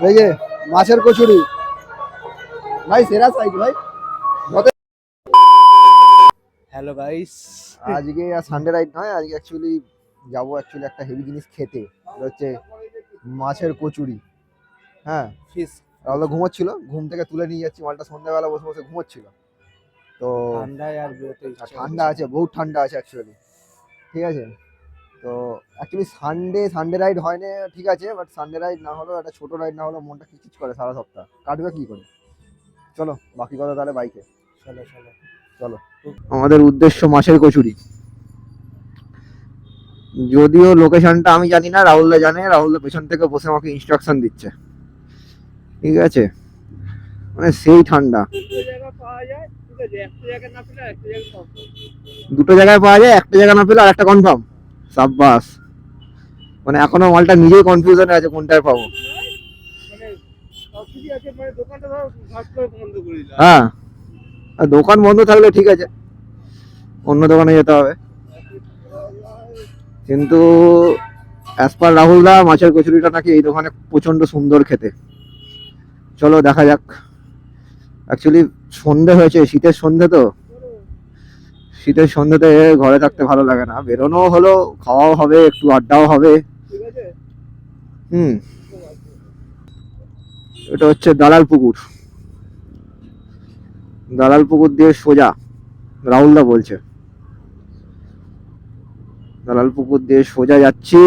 এই যে মাছের কচুরি ভাই, সেরা সাইজ ভাই। হ্যালো গাইস, আজকে সানডে রাইড নয়, আজকে অ্যাকচুয়ালি যাবো একটা হেভি জিনিস খেতে। এটা হচ্ছে মাছের কচুরি। হ্যাঁ, ফিশ রাহুল ঘুমোচ্ছিল, ঘুম থেকে তুলে নিয়ে যাচ্ছি মালটা। সন্ধ্যাবেলা বসে বসে ঘুমোচ্ছিল তো। ঠান্ডায় আর বেরোতে ইচ্ছা ঠান্ডা আছে, বহুত ঠান্ডা আছে অ্যাকচুয়ালি। ঠিক আছে, তো অ্যাকচুয়ালি সানডে রাইড হয় না, ঠিক আছে, বাট সানডে রাইড না হলেও একটা ছোট রাইড না হলেও মনটা খিচখিচ করে। সারা সপ্তাহ কাটবে কি করে। চলো বাকি কথা তাহলে বাইকে। চলো চলো চলো, আমাদের উদ্দেশ্য মাছের কচুরি। যদিও লোকেশনটা আমি জানি না, রাহুলদা জানে। রাহুলদা পেছন থেকে বসে আমাকে ইনস্ট্রাকশন দিচ্ছে। ঠিক আছে, মানে সেই ঠান্ডা। দুটো জায়গায় পাওয়া যায়, একটা জায়গা না পেলে আর একটা কনফার্ম। সাব্বাস, মানে এখনো মালটা নিজেই কনফিউশনে আছে কোনটায় পাবো। হ্যাঁ, দোকান বন্ধ থাকলে ঠিক আছে, অন্য দোকানে যেতে হবে। কিন্তু অ্যাজ পার রাহুলদা মাছের কচুরিটা নাকি এই দোকানে প্রচন্ড সুন্দর খেতে। চলো দেখা যাক। অ্যাকচুয়ালি সন্ধে হয়েছে, শীতের সন্ধে তো। শীতের সন্ধ্যেতে ঘরে থাকতে ভালো লাগে না, বেরোনো হলো, খাওয়াও হবে, একটু আড্ডাও হবে। হুম, এটা হচ্ছে দালাল পুকুর। দালাল পুকুর দিয়ে সোজা, রাহুলদা বলছে দালাল পুকুর দিয়ে সোজা যাচ্ছি।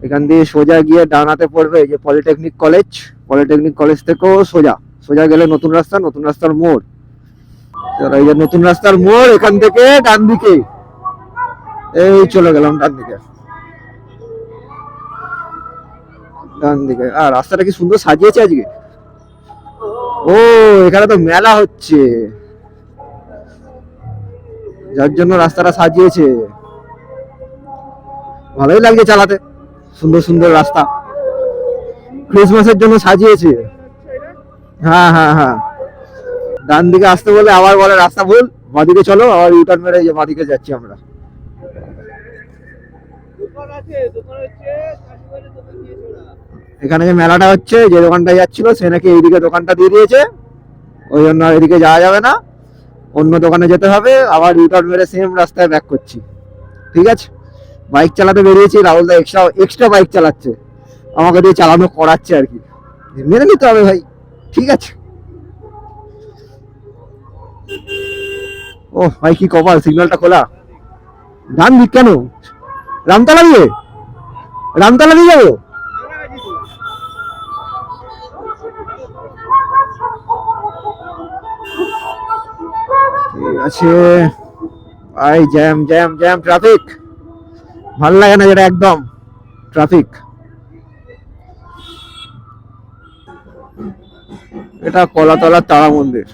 এখান দিয়ে সোজা গিয়ে ডানাতে পড়বে এই যে পলিটেকনিক কলেজ। পলিটেকনিক কলেজ থেকেও সোজা সোজা গেলে নতুন রাস্তা, নতুন রাস্তার মোড়। এই যে নতুন রাস্তার মোড়, এখান থেকে ডান দিকে এই চলে গেলাম ডান দিকে। ডান দিকে। আর রাস্তাটা কি সুন্দর সাজিয়েছে আজকে। ও, এখানে তো মেলা হচ্ছে, যার জন্য রাস্তাটা সাজিয়েছে। ভালোই লাগছে চালাতে, সুন্দর সুন্দর রাস্তা। ক্রিসমাসের জন্য সাজিয়েছে। হ্যাঁ হ্যাঁ হ্যাঁ, ডান দিকে আসতে বলে আবার বলে রাস্তা ভুল, বাঁদিকে চলো। আবার ইউটার্ন মেরে যে বাঁদিকে যাচ্ছি আমরা। এখানে যে মেলাটা হচ্ছে, যে দোকানটা যাচ্ছিল সে নাকি এইদিকে দোকানটা দিয়ে দিয়েছে, ওই জন্য এদিকে যাওয়া যাবে না, অন্য দোকানে যেতে হবে। আবার ইউটার্ন মেরে সেম রাস্তায় ব্যাক করছি। ঠিক আছে, বাইক চালাতে বেরিয়েছি, রাহুলদা এক্সট্রা বাইক চালাচ্ছে, আমাকে দিয়ে চালানো করাচ্ছে আর কি। মেনে নিতে হবে ভাই, ঠিক আছে। ও ভাই, কি কপাল, সিগন্যালটা খোলা। ডান দিক কেন? রামতলা দিয়ে, রামতলা দিয়ে যাবো। ঠিক আছে ভাই, জ্যাম জ্যাম জ্যাম, ট্রাফিক ভাল লাগে না, যেটা একদম ট্রাফিক। এটা কলাতলা তারা মন্দির।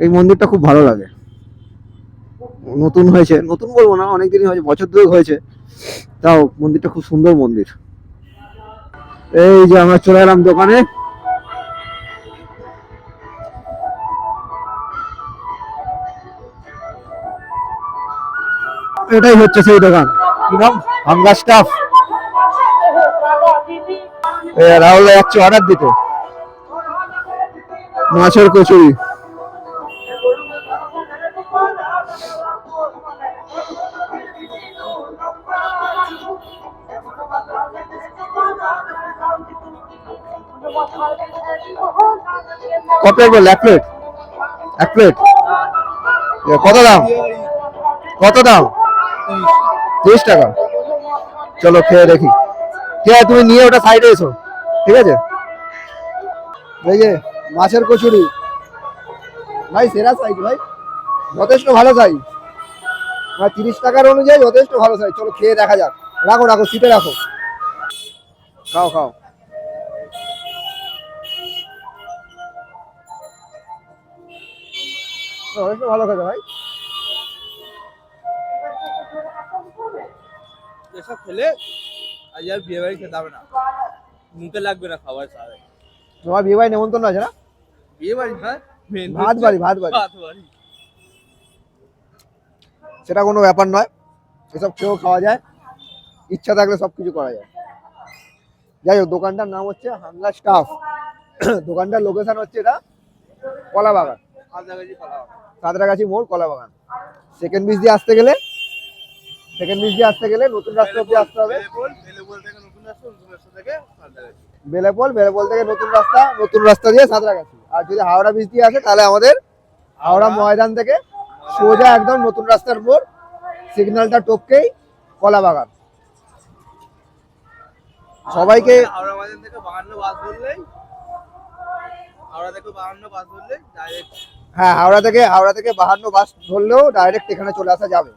এই মন্দিরটা খুব ভালো লাগে, নতুন হয়েছে, নতুন বলবো না, অনেকদিনই হয়েছে, বছর দুয়েক হয়েছে, তাও মন্দিরটা খুব সুন্দর মন্দির। এই যে আমরা চলে এলাম দোকানে। এটাই হচ্ছে সেই দোকান, কি নাম, হাঙ্গা স্টাফ। রাহুল যাচ্ছে অর্ডার দিতে মাছের কচুরি। ক প্লেট বল? এক প্লেট, এক প্লেট। কত দাম? কত দাম? 30 টাকা। চলো খেয়ে দেখি। ঠিক আছে, তুমি নিয়ে ওটা সাইডে এসো, ঠিক আছে। এই যে মাছের কচুরি ভাই, সেরা সাইজ ভাই, যথেষ্ট ভালো সাইজ। 30 টাকার অনুযায়ী যথেষ্ট ভালো সাইজ। চলো খেয়ে দেখা যাক। রাখো রাখো, সিটে রাখো, খাও খাও। যথেষ্ট ভালো খেতে ভাই। এসব খেলে আজ আর বিয়ে বাড়ি খেতে হবে না, মুখে লাগবে না খাবার সাথে। তোমার বিয়ে বাড়ি নেমন্তন্ন আছে না? বিয়ে বাড়ি না, ভাত বাড়ি, ভাত বাড়ি। ভাত বাড়ি। সেটা কোনো ব্যাপার নয়, এসব খেয়েও খাওয়া যায়। ইচ্ছা থাকলে সবকিছু করা যায়। যাই হোক, দোকানটার নাম হচ্ছে হাঙ্গার স্টাফ। দোকানটার লোকেশন হচ্ছে এটা কলাবাগান, সাঁতরাগাছি মোড়, কলাবাগান। সেকেন্ড ব্রিজ দিয়ে আসতে গেলে নতুন রাস্তা অব্দি আসতে হবে। বেলেপোল থেকে নতুন রাস্তা দিয়ে সাঁতরাগাছি। আর যদি হাওড়া ব্রিজ দিয়ে আসে তাহলে আমাদের হাওড়া ময়দান থেকে সোজা একদম নতুন রাস্তার মোড়, সিগন্যালটা টপকেই কলাবাগান। সবাইকে হাওড়া বাজার থেকে 52 বাস ধরলেই ডাইরেক্ট। হ্যাঁ, হাওড়া থেকে 52 বাস ধরলেও ডাইরেক্ট এখানে চলে আসা যাবে।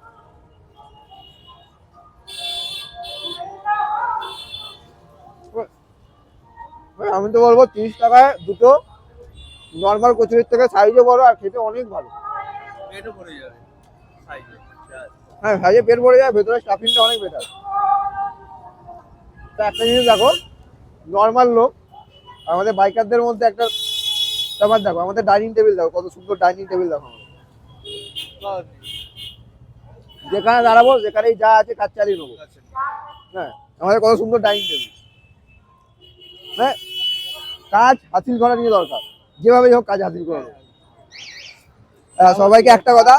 আমি তো বলবো 30 টাকায় দুটো নর্মাল কচুরির থেকে সাইজও বড় আর খেতে অনেক ভালো। পেটও ভরে যাবে সাইজে। হ্যাঁ, সাইজে পেট ভরে যায়, ভেতরে স্টাফিংটা অনেক বেটার। তো একটা জিনিস দেখো, নর্মাল লোক আমাদের বাইকারদের মধ্যে একটা ব্যাপার দেখো, আমাদের ডাইনিং টেবিল দেখো, কত সুন্দর ডাইনিং টেবিল দেখো। যেখানে দাঁড়াবো, যেখানেই যা আছে কাজ চালিয়ে নেবো। হ্যাঁ, আমাদের কত সুন্দর ডাইনিং টেবিল। হ্যাঁ, কাজ হাসিল করা নিয়ে দরকার, যেভাবেই হোক কাজ হাসিল করে নেবো। সবাইকে একটা কথা,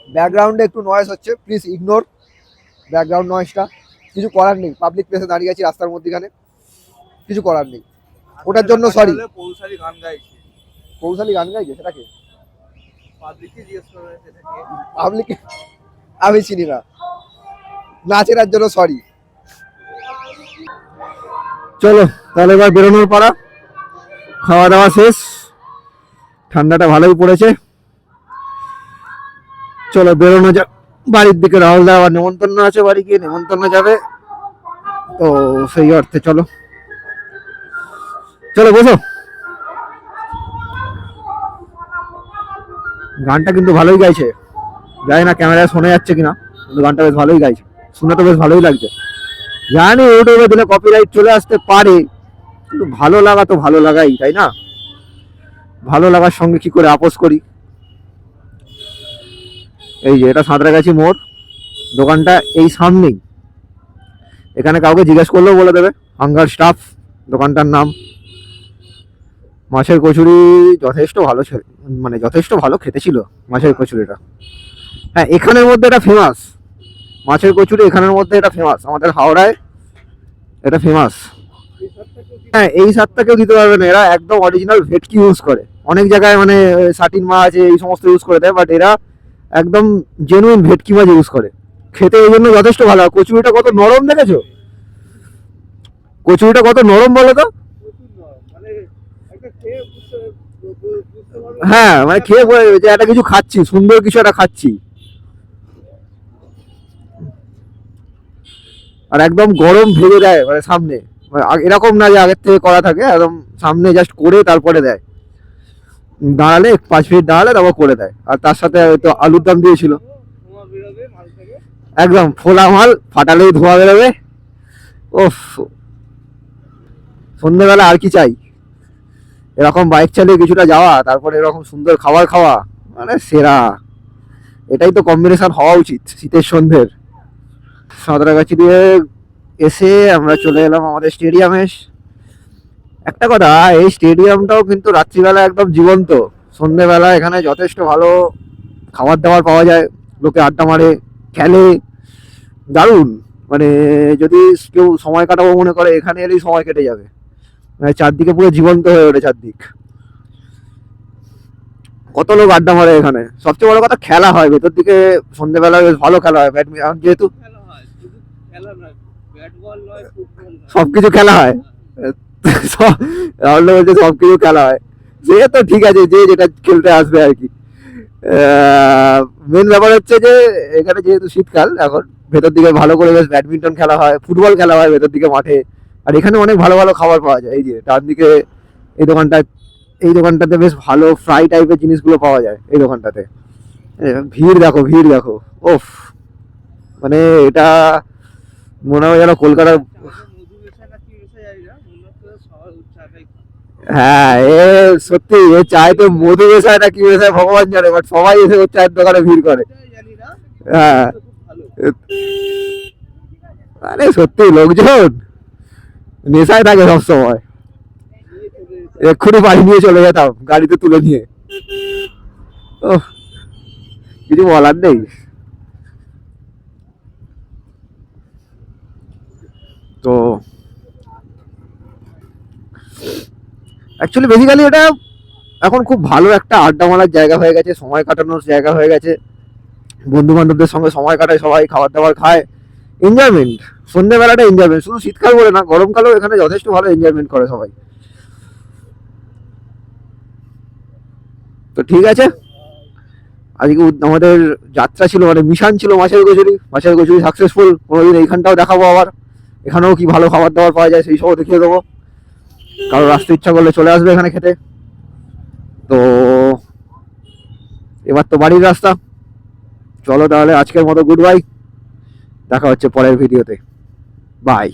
ব্যাকগ্রাউন্ডে একটু নয়েজ হচ্ছে, প্লিজ ইগনোর ব্যাকগ্রাউন্ড নয়েজটা। কিছু করার নেই, পাবলিক প্লেসে দাঁড়িয়ে আছি রাস্তার মধ্যখানে, কিছু করার নেই। ওটার জন্য সরি। পৌশালী গান গাইছে। কৌশালী গান গাইছে? সেটা কে? পাবলিককে জিজ্ঞেস করবে সেটা কে। পাবলিক আমি চিনি না, নাচের জন্য সরি। চলো তাহলে এবার বেরোনোর পালা, খাওয়া দাওয়া শেষ, ঠান্ডাটা ভালোই পড়েছে। চলো বেরোনো যাক বাড়ির দিকে। রাহুল দা আবার নেমন্তন্ন আছে, বাড়ি গিয়ে নেমন্তন্ন যাবে, তো সেই অর্থে চলো বসো। গানটা কিন্তু ভালোই গাইছে, জানি না ক্যামেরায় শোনা যাচ্ছে কিনা, কিন্তু গানটা বেশ ভালোই গাইছে, শুনে তো বেশ ভালোই লাগছে। জানি ইউটিউবে দিলে কপিরাইট চলে আসতে পারে, কিন্তু ভালো লাগা তো ভালো লাগাই, তাই না? ভালো লাগার সঙ্গে কি করে আপোষ করি। এই যে এটা সাঁতরাগাছি মোড়, দোকানটা এই সামনেই। এখানে কাউকে জিজ্ঞেস করলেও বলে দেবে হাঙ্গার স্টাফ দোকানটার নাম। মাছের কচুরি যথেষ্ট ভালো ছিল, মানে যথেষ্ট ভালো খেতে ছিল মাছের কচুরিটা। হ্যাঁ, এখানের মধ্যে এটা ফেমাস, মাছের কচুরি এখানের মধ্যে এটা ফেমাস, আমাদের হাওড়ায় এটা ফেমাস। হ্যাঁ, এই স্বাদটা কেউ দিতে পারবে না, এরা একদম অরিজিনাল ভেটকি ইউজ করে। অনেক জায়গায় মানে সাটিন মাছ এই সমস্ত ইউজ করে দেয়, বাট এরা একদম জেনুইন ভেটকি মাছ ইউজ করে। খেতে এই জন্য যথেষ্ট ভালো। কচুরিটা কত নরম দেখেছো? কচুরিটা কত নরম বলো তো? হ্যাঁ, মানে খেয়ে বোঝা যাবে যে একটা কিছু খাচ্ছি, সুন্দর কিছু একটা খাচ্ছি। আর একদম গরম ভেজে দেয়, মানে সামনে, মানে এরকম না যে আগের থেকে করা থাকে, একদম সামনে জাস্ট করে তারপরে দেয়। দাঁড়ালে 5 মিনিট দাঁড়ালে তারপর করে দেয়। আর তার সাথে হয়তো আলুর দম দিয়েছিল, একদম ফোলা মাল, ফাটালেই ধোয়া বেরোবে। ওফ, সন্ধ্যেবেলা আর কি চাই? এরকম বাইক চালিয়ে কিছুটা যাওয়া, তারপরে এরকম সুন্দর খাবার খাওয়া, মানে সেরা। এটাই তো কম্বিনেশন হওয়া উচিত শীতের সন্ধ্যের। সাঁতরাগাছি দিয়ে এসে আমরা চলে এলাম আমাদের স্টেডিয়ামে। একটা কথা, এই স্টেডিয়ামটাও কিন্তু রাত্রিবেলা একদম জীবন্ত। সন্ধ্যেবেলা এখানে যথেষ্ট ভালো খাবার দাবার পাওয়া যায়, লোকে আড্ডা মারে, খেলে, দারুণ। মানে যদি কেউ সময় কাটাবো মনে করে, এখানে এলেই সময় কেটে যাবে। মানে চারদিকে পুরো জীবন্ত হয়ে ওঠে চারদিক, কত লোক আড্ডা মারে এখানে। সবচেয়ে বড় কথা, খেলা হয় ভেতর দিকে সন্ধ্যেবেলা, বেশ ভালো খেলা হয় ব্যাডমিন্টন, যেহেতু সবকিছু খেলা হয়। রাহুল বলছে সবকিছু খেলা হয়, সে তো ঠিক আছে, যে যেটা খেলতে আসবে আর কি। মেন ব্যাপার হচ্ছে যে এখানে যেহেতু শীতকাল, এখন ভেতর দিকে ভালো করে বেশ ব্যাডমিন্টন খেলা হয়, ফুটবল খেলা হয় ভেতর দিকে মাঠে। আর এখানে অনেক ভালো ভালো খাবার পাওয়া যায়। এই যে ডান দিকে এই দোকানটাতে বেশ ভালো ফ্রাই টাইপের জিনিসগুলো পাওয়া যায় এই দোকানটাতে। ভিড় দেখো, ওফ, মানে এটা মনে হয় যেন কলকাতার। হ্যাঁ, এ সত্যি, এ চায় তো মধু মেশায় না কি মেশায় ভগবান জানে, বাট সবাই এসে ওর চায়ের দোকানে ভিড় করে। হ্যাঁ, আরে সত্যি লোকজন নেশায় থাকে সবসময়। এক্ষুনি বাড়ি নিয়ে চলে যেতাম গাড়িতে তুলে নিয়ে। ও কিছু বলার নেই। তো অ্যাকচুয়ালি বেসিক্যালি এটা এখন খুব ভালো একটা আড্ডা মারার জায়গা হয়ে গেছে, সময় কাটানোর জায়গা হয়ে গেছে। বন্ধু বান্ধবদের সঙ্গে সময় কাটায়, সবাই খাবার দাবার খায়, এনজয়মেন্ট। সন্ধ্যেবেলাটা এনজয়মেন্ট, শুধু শীতকাল বলে না, গরমকালেও এখানে যথেষ্ট ভালো এনজয়মেন্ট করে সবাই। তো ঠিক আছে, আজকে আমাদের যাত্রা ছিল, মানে মিশন ছিল মাছের কচুরি। মাছের কচুরি সাকসেসফুল। কোনোদিন এইখানটাও দেখাবো আবার, এখানেও কি ভালো খাবার দাবার পাওয়া যায় সেই সবও দেখিয়ে দেবো। কারো আসতে ইচ্ছা করলে চলে আসবে এখানে খেতে। তো এবার তো বাড়ির রাস্তা। চলো তাহলে আজকের মতো গুড বাই, দেখা হচ্ছে পরের ভিডিওতে। বাই।